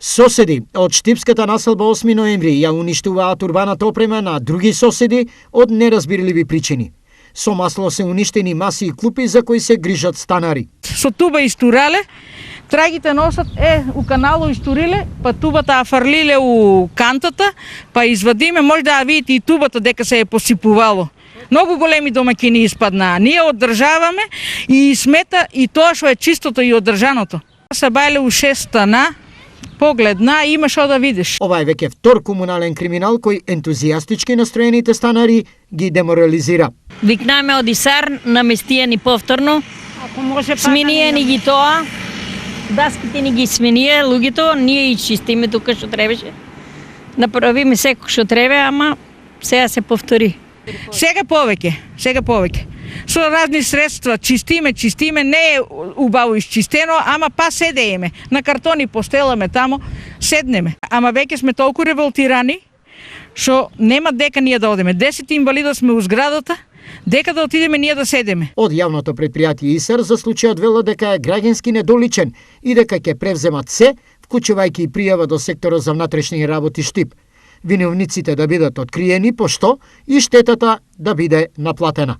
Соседи од штипската населба 8 ноември ја уништуваат урбаната опрема на други соседи од неразбирливи причини. Со масло се уништени маси и клупи за кои се грижат станари. Со туба истурале, трагите носат у канало истуриле, па тубата фарлиле у кантата, па извадиме, може да видите и тубата дека се е посипувало. Многу големи домакини испаднаа. Ние одржаваме и смета и тоа што е чистото и одржаното. Се бајле у 6 стана, погледна, има што да видиш. Ова е веќе втор комунален криминал кој ентузијастички настроените станари ги деморализира. Викнаме од ИСАР, наместија ни повторно, сменија ни ги тоа, даските ни ги сменија, луѓето, ние и чистиме тука што требаше. Направиме секој што треба, ама сега се повтори. Сега повеќе. Со разни средства чистиме, не е убаво изчистено, ама па седееме. На картони постеламе тамо, седнеме. Ама веќе сме толку револтирани, што нема дека ние да одеме. 10 инвалида сме у зградата, дека да отидеме ние да седеме. Од јавното предпријатие ИСАР за случајот вело дека е граѓански недоличен и дека ќе превземат се, вклучувајќи и пријава до секторот за внатрешни работи Штип. Виновниците да бидат откриени, пошто и штетата да биде наплатена.